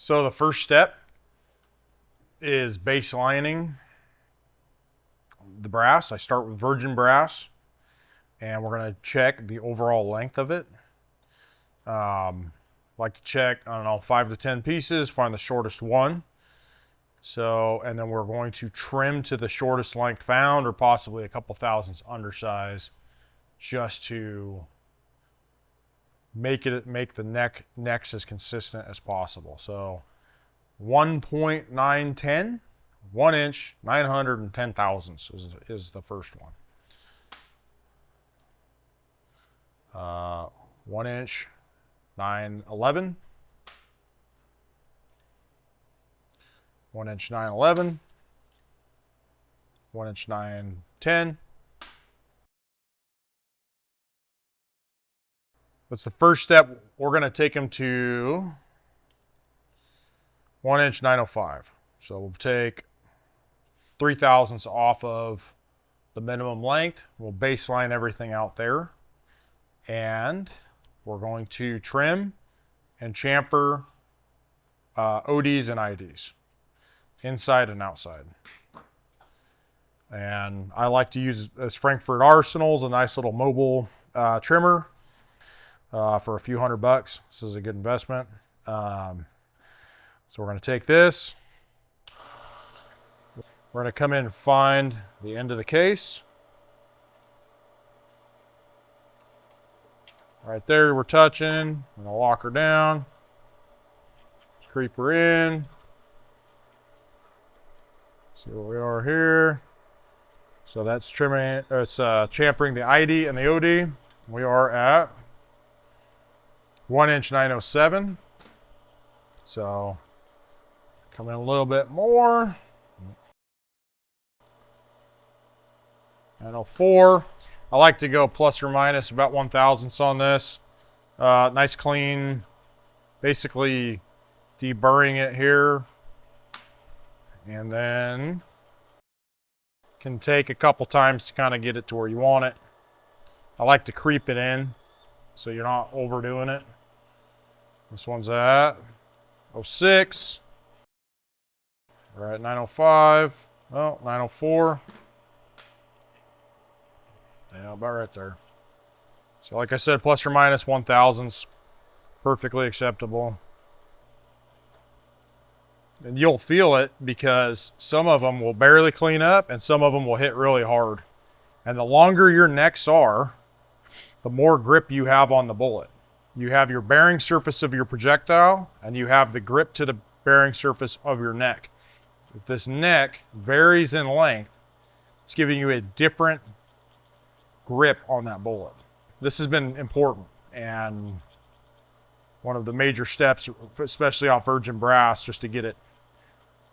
So the first step is baselining the brass. I start with virgin brass, and we're going to check the overall length of it. Like to check, I don't know, 5 to 10 pieces, find the shortest one. So, and then we're going to trim to the shortest length found, or possibly a couple thousandths undersize, just to make the necks as consistent as possible. So 1.910, 1 inch, 910 thousandths is the first one. 1 inch, 911. 1 inch, 911. 1 inch, 910. That's the first step. We're going to take them to 1 inch, 905. So we'll take 3 thousandths off of the minimum length. We'll baseline everything out there. And we're going to trim and chamfer ODs and IDs, inside and outside. And I like to use this Frankfurt Arsenal's a nice little mobile trimmer. For a few $100. This is a good investment. So we're going to take this. We're going to come in and find the end of the case. Right there, we're touching. I'm going to lock her down. Creep her in. See where we are here. So that's trimming. It's champering the ID and the OD. We are at 1 inch, 907. So come in a little bit more. 904. I like to go plus or minus about 1 thousandths on this. Nice clean, basically deburring it here. And then can take a couple times to kind of get it to where you want it. I like to creep it in so you're not overdoing it. This one's at 06. We're at 905. Oh, 904. Yeah, about right there. So like I said, plus or minus 1 thousandths, perfectly acceptable. And you'll feel it because some of them will barely clean up and some of them will hit really hard. And the longer your necks are, the more grip you have on the bullet. You have your bearing surface of your projectile, and you have the grip to the bearing surface of your neck. If this neck varies in length, it's giving you a different grip on that bullet. This has been important, and one of the major steps, especially off virgin brass, just to get it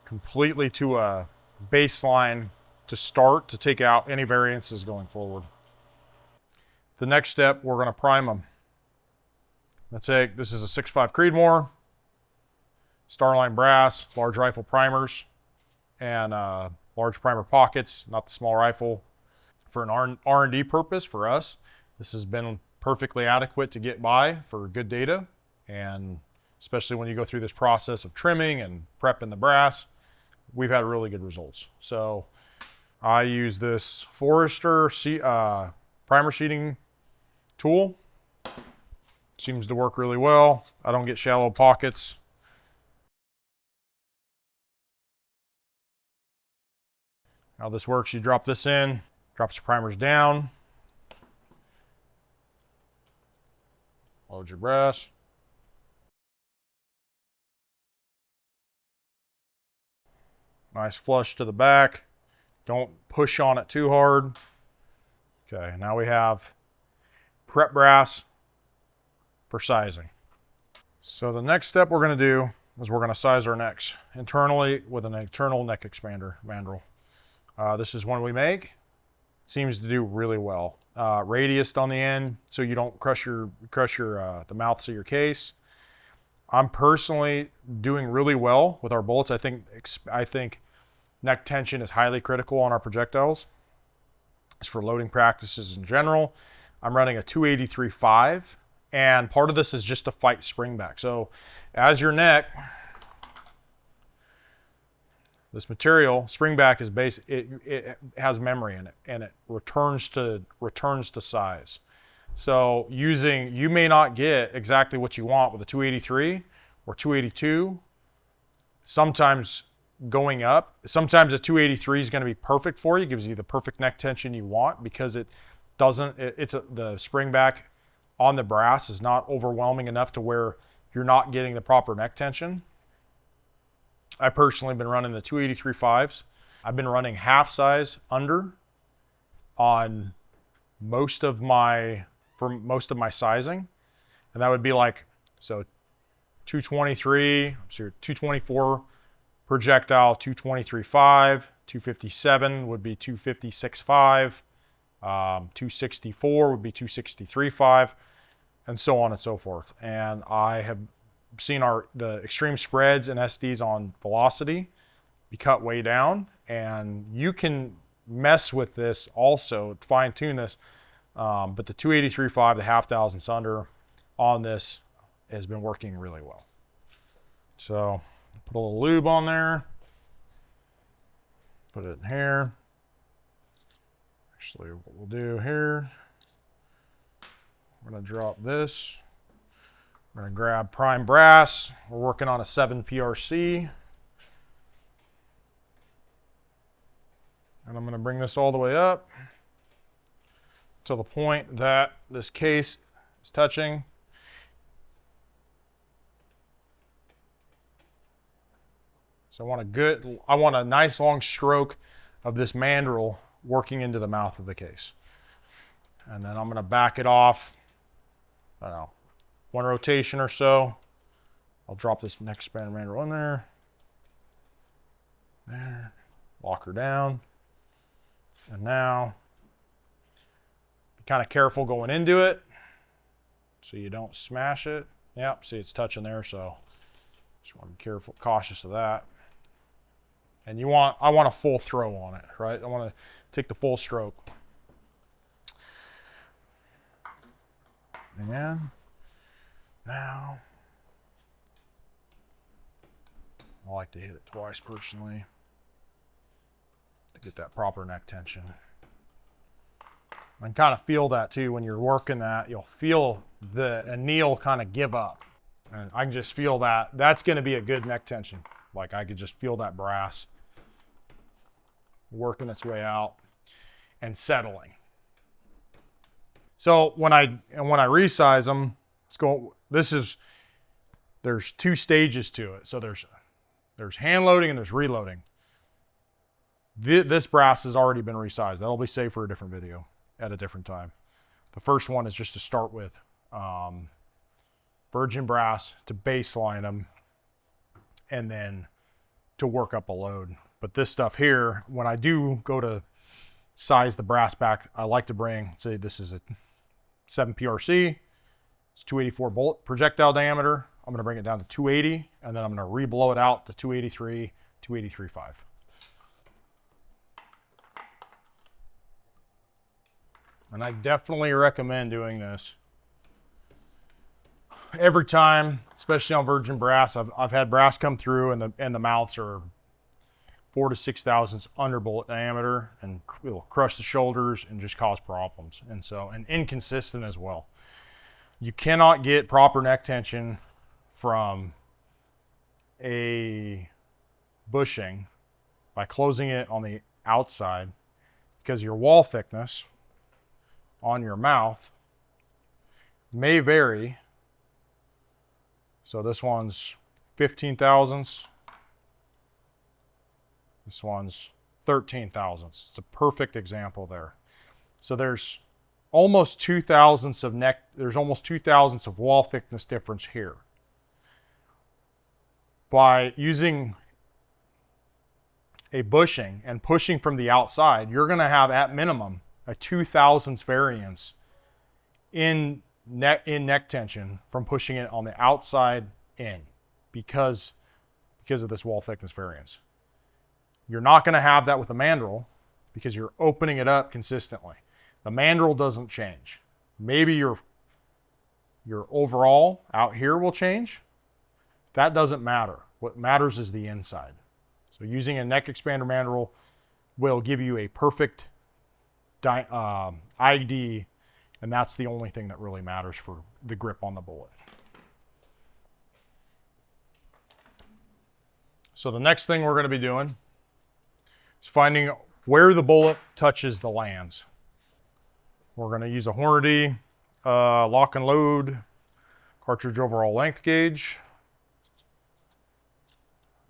completely to a baseline to start, to take out any variances going forward. The next step, we're going to prime them. This is a 6.5 Creedmoor, Starline brass, large rifle primers, and large primer pockets, not the small rifle. For an R&D purpose for us, this has been perfectly adequate to get by for good data, and especially when you go through this process of trimming and prepping the brass, we've had really good results. So I use this Forester primer sheeting tool. Seems to work really well. I don't get shallow pockets. How this works, you drop this in, drops your primers down, load your brass. Nice flush to the back. Don't push on it too hard. Okay, now we have prep brass for sizing. So the next step we're going to do is we're going to size our necks internally with an internal neck expander mandrel. This is one we make. It seems to do really well. Radiused on the end so you don't crush the mouths of your case. I'm personally doing really well with our bullets. I think neck tension is highly critical on our projectiles. It's for loading practices in general. I'm running a 283.5, and part of this is just to fight spring back. So as your neck This material, springback, is it has memory in it, and it returns to size. So you may not get exactly what you want with a 283 or 282. Sometimes going up, sometimes a 283 is going to be perfect for you, gives you the perfect neck tension you want, because it doesn't, the springback on the brass is not overwhelming enough to where you're not getting the proper neck tension. I personally have been running the 283 5s. I've been running half size under on most of my sizing. And that would be like, so 223, so 224 projectile, 223 5, 257 would be 256 5, 264 would be 263 5, and so on and so forth. And I have seen the extreme spreads and SDs on velocity be cut way down, and you can mess with this also, fine tune this, but the 283 5, the half thousandths under on this has been working really well. So put a little lube on there, put it in here. Actually, what we'll do here, we're going to drop this. We're going to grab prime brass. We're working on a 7 PRC. And I'm going to bring this all the way up to the point that this case is touching. So I want a nice long stroke of this mandrel working into the mouth of the case. And then I'm going to back it off, I don't know, 1 rotation or so. I'll drop this neck span mandrel in there. There. Lock her down. And now, be kind of careful going into it so you don't smash it. Yep, see it's touching there, so just want to be careful, cautious of that. And I want a full throw on it, right? I want to take the full stroke. And then, now, I like to hit it twice personally to get that proper neck tension. And kind of feel that too when you're working that. You'll feel the anneal kind of give up. And I can just feel that. That's going to be a good neck tension. Like I could just feel that brass working its way out and settling. So when I resize them, there's 2 stages to it. So there's hand loading and there's reloading. This brass has already been resized. That'll be saved for a different video at a different time. The first one is just to start with virgin brass to baseline them and then to work up a load. But this stuff here, when I do go to size the brass back, I like to say this is a 7 PRC. It's 284 bullet projectile diameter. I'm going to bring it down to 280, and then I'm going to re-blow it out to 283, 283 5. And I definitely recommend doing this every time, especially on virgin brass. I've had brass come through and the mouths are 4 to 6 thousandths under bullet diameter, and it'll crush the shoulders and just cause problems. And inconsistent as well. You cannot get proper neck tension from a bushing by closing it on the outside, because your wall thickness on your mouth may vary. So this one's 15 thousandths. This one's 13 thousandths. It's a perfect example there. So there's almost 2 thousandths of there's almost 2 thousandths of wall thickness difference here. By using a bushing and pushing from the outside, you're going to have at minimum a 2 thousandths variance in neck tension from pushing it on the outside in because of this wall thickness variance. You're not going to have that with a mandrel because you're opening it up consistently. The mandrel doesn't change. Maybe your overall out here will change. That doesn't matter. What matters is the inside. So using a neck expander mandrel will give you a perfect ID, and that's the only thing that really matters for the grip on the bullet. So the next thing we're going to be doing is finding where the bullet touches the lands. We're going to use a Hornady lock and load cartridge overall length gauge.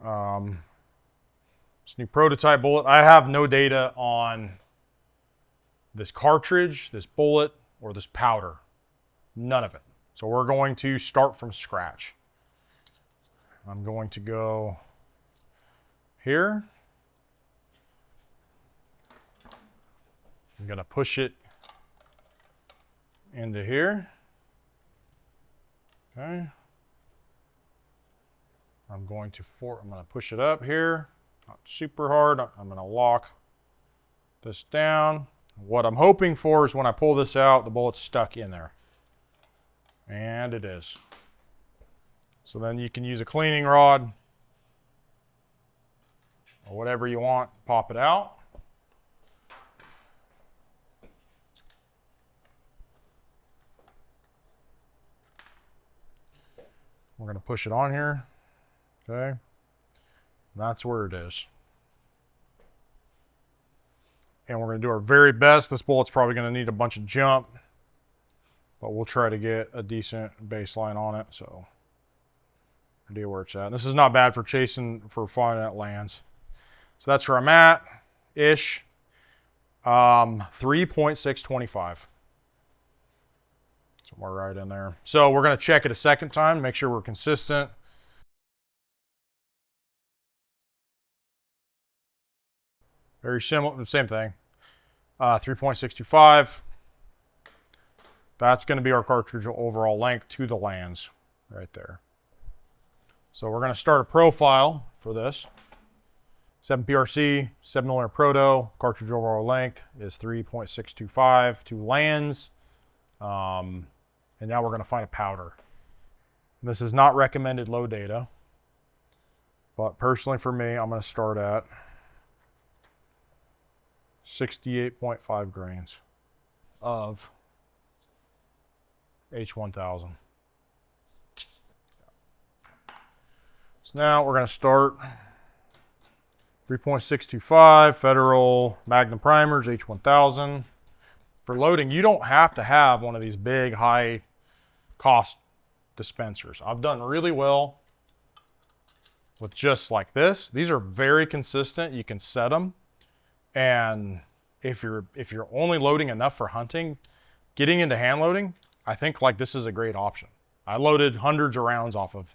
This new prototype bullet. I have no data on this cartridge, this bullet, or this powder. None of it. So we're going to start from scratch. I'm going to go here. I'm going to push it into here. Okay. I'm going to push it up here. Not super hard. I'm going to lock this down. What I'm hoping for is when I pull this out, the bullet's stuck in there. And it is. So then you can use a cleaning rod or whatever you want, pop it out. We're going to push it on here. Okay. That's where it is. And we're going to do our very best. This bullet's probably going to need a bunch of jump, but we'll try to get a decent baseline on it. So, idea where it's at. This is not bad for chasing, for finding at lands. So that's where I'm at, ish. 3.625. Somewhere right in there. So we're going to check it a second time, make sure we're consistent. Very similar, same thing. 3.625. That's going to be our cartridge overall length to the lands right there. So we're going to start a profile for this. 7PRC, 7mm Proto, cartridge overall length is 3.625 to lands. And now we're going to find a powder. This is not recommended low data, but personally for me, I'm going to start at 68.5 grains of H1000. So now we're going to start 3.625 Federal Magnum primers, H1000. For loading, you don't have to have one of these big, high cost dispensers. I've done really well with just like this. These are very consistent. You can set them. And if you're only loading enough for hunting, getting into hand loading, I think like this is a great option. I loaded hundreds of rounds off of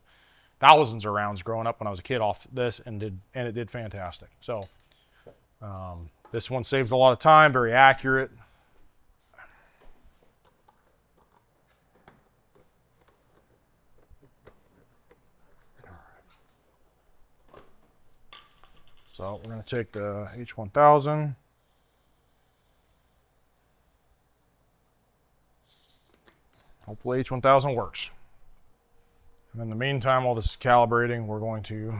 thousands of rounds growing up when I was a kid off this, and it did fantastic. So this one saves a lot of time, very accurate. So we're going to take the H1000. Hopefully H1000 works. And in the meantime, while this is calibrating, we're going to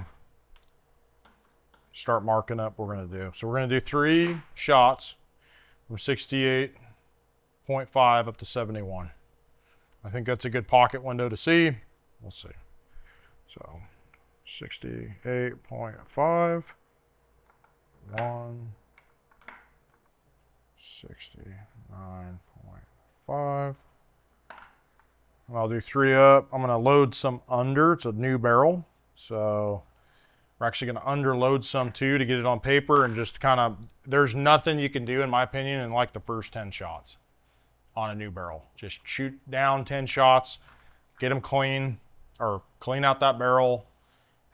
start marking up what we're going to do. So we're going to do 3 shots from 68.5 up to 71. I think that's a good pocket window to see. We'll see. So 68.5. 1, 69.5. And I'll do 3 up. I'm going to load some under. It's a new barrel. So we're actually going to underload some too to get it on paper, and just kind of, there's nothing you can do in my opinion in like the first 10 shots on a new barrel. Just shoot down 10 shots, get them clean, or clean out that barrel.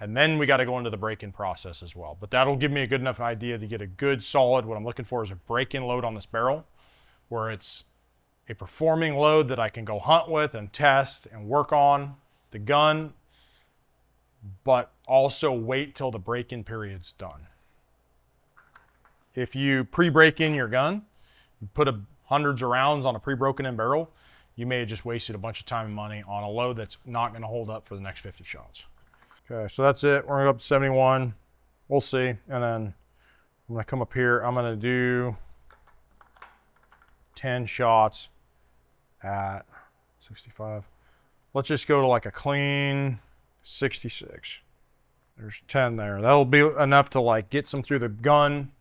And then we got to go into the break-in process as well. But that'll give me a good enough idea to get a good solid, what I'm looking for is a break-in load on this barrel, where it's a performing load that I can go hunt with and test and work on the gun, but also wait till the break-in period's done. If you pre-break in your gun, you put hundreds of rounds on a pre-broken in barrel, you may have just wasted a bunch of time and money on a load that's not going to hold up for the next 50 shots. Okay, so that's it. We're going to go up to 71. We'll see. And then I'm gonna come up here. I'm gonna do 10 shots at 65. Let's just go to like a clean 66. There's 10 there. That'll be enough to like get some through the gun,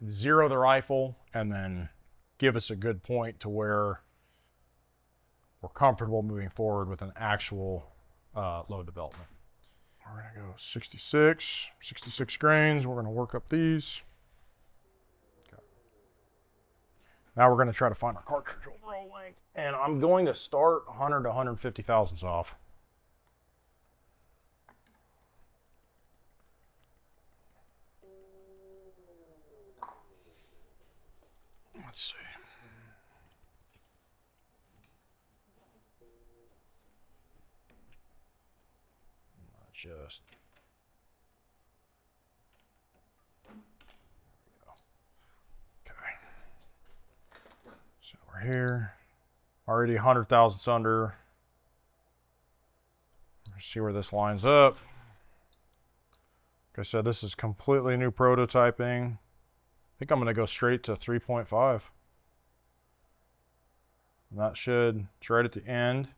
zero the rifle, and then give us a good point to where we're comfortable moving forward with an actual load development. We're gonna go 66 grains. We're gonna work up these. Okay. Now we're gonna try to find our cartridge overall length, and I'm going to start 100 to 150 thousandths off. Let's see. Not just. Okay. So we're here. Already 100 thousandths under. Let's see where this lines up. Like I said, this is completely new prototyping. I think I'm going to go straight to 3.5. And that should, it's right at the end.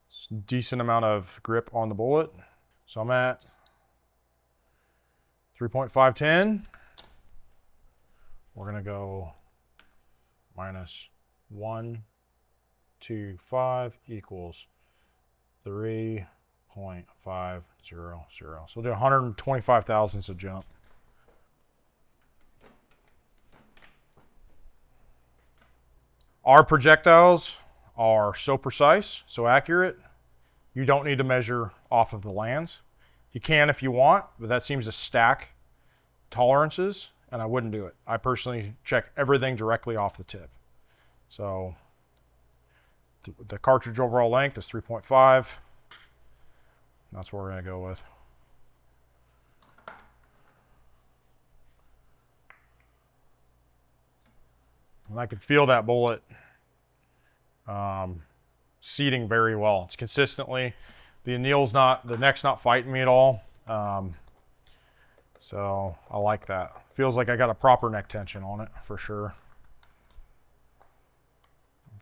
It's a decent amount of grip on the bullet. So I'm at 3.510. We're going to go minus 125 equals 3.500. So we'll do 125 thousandths a jump. Our projectiles are so precise, so accurate, you don't need to measure off of the lands. You can if you want, but that seems to stack tolerances, and I wouldn't do it. I personally check everything directly off the tip. So the cartridge overall length is 3.5. That's what we're going to go with. And I could feel that bullet seating very well. It's consistently, the neck's not fighting me at all. So I like that. Feels like I got a proper neck tension on it for sure.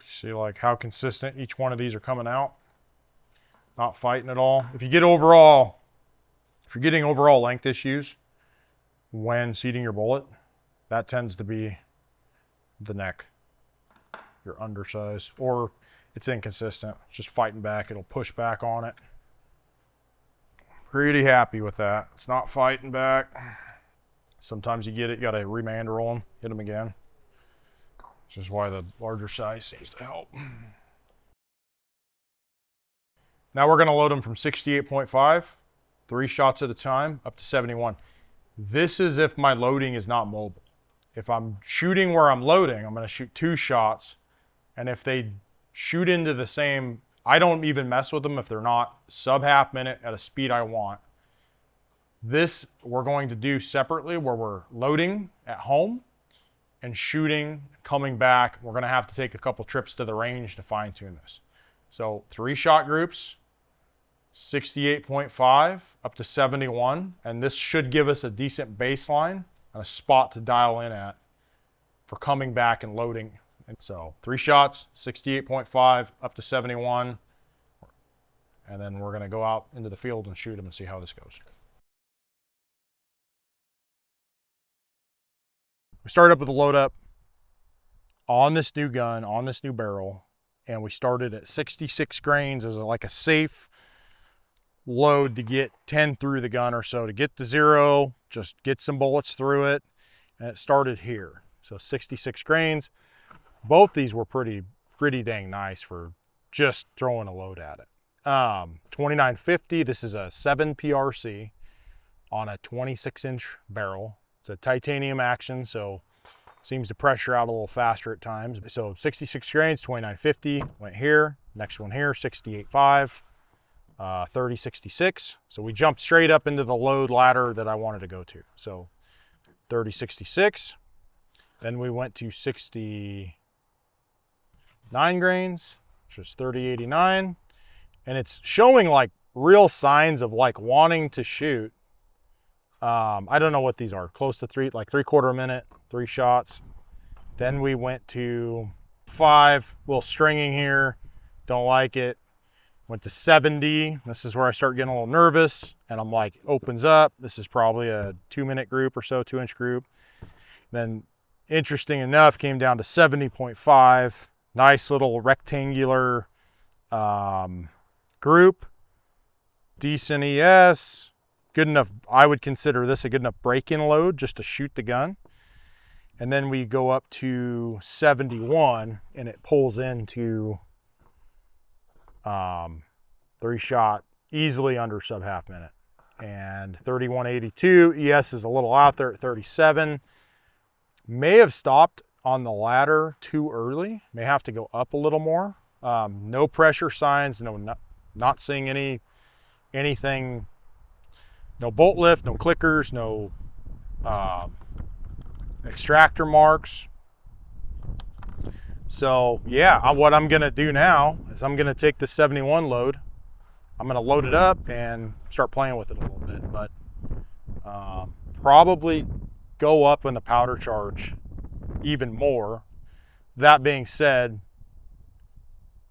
See like how consistent each one of these are coming out. Not fighting at all. If you're getting overall length issues when seating your bullet, that tends to be the neck. You're undersized, or it's inconsistent. It's just fighting back. It'll push back on it. Pretty happy with that. It's not fighting back. Sometimes you get it, you gotta remand roll them, hit them again. Which is why the larger size seems to help. Now we're gonna load them from 68.5, 3 shots at a time, up to 71. This is if my loading is not mobile. If I'm shooting where I'm loading, I'm gonna shoot 2 shots. And if they shoot into the same, I don't even mess with them if they're not sub half minute at a speed I want. This we're going to do separately where we're loading at home and shooting, coming back. We're gonna have to take a couple trips to the range to fine tune this. So 3 shot groups, 68.5 up to 71. And this should give us a decent baseline and a spot to dial in at for coming back and loading. And so 3 shots, 68.5 up to 71. And then we're gonna go out into the field and shoot them and see how this goes. We started up with a load up on this new gun, on this new barrel, and we started at 66 grains as like a safe load to get 10 through the gun or so, to get to 0, just get some bullets through it. And it started here. So 66 grains. Both these were pretty dang nice for just throwing a load at it. 2950, this is a 7 PRC on a 26-inch barrel. It's a titanium action, so seems to pressure out a little faster at times. So 66 grains, 2950, went here. Next one here, 68.5, 3066. So we jumped straight up into the load ladder that I wanted to go to. So 3066. Then we went to 69 grains, which was 3089. And it's showing like real signs of like wanting to shoot I don't know what these are, close to like 3/4 minute, 3 shots. Then we went to 5, little stringing here, don't like it. Went to 70. This is where I start getting a little nervous, and I'm like, opens up. This is probably a 2-minute group or so, 2-inch group. Then, interesting enough, came down to 70.5. Nice little rectangular group. Decent ES. Good enough. I would consider this a good enough break-in load just to shoot the gun. And then we go up to 71, and it pulls into 3-shot, easily under sub half minute. And 3182, ES is a little out there at 37. May have stopped on the ladder too early. May have to go up a little more. No pressure signs, not seeing anything, no bolt lift, no clickers, no extractor marks. So yeah, what I'm gonna do now is I'm gonna take the 71 load, I'm gonna load it up and start playing with it a little bit, but probably go up in the powder charge even more. That being said,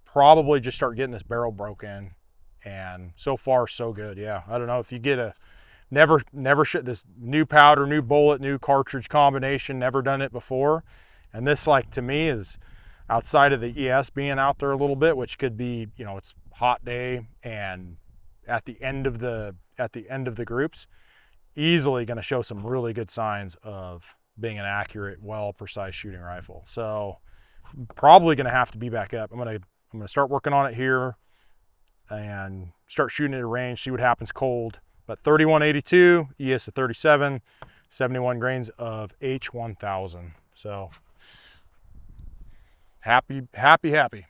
probably just start getting this barrel broken, and so far so good. Yeah, I don't know if you get a never this new powder, new bullet, new cartridge combination, never done it before, and this, like, to me is outside of the ES being out there a little bit, which could be, it's hot day and at the end of the groups, easily going to show some really good signs of being an accurate, precise shooting rifle. So probably going to have to be back up. I'm going to start working on it here and start shooting it at range, see what happens cold. But 3182, ES at 37, 71 grains of H1000. So happy.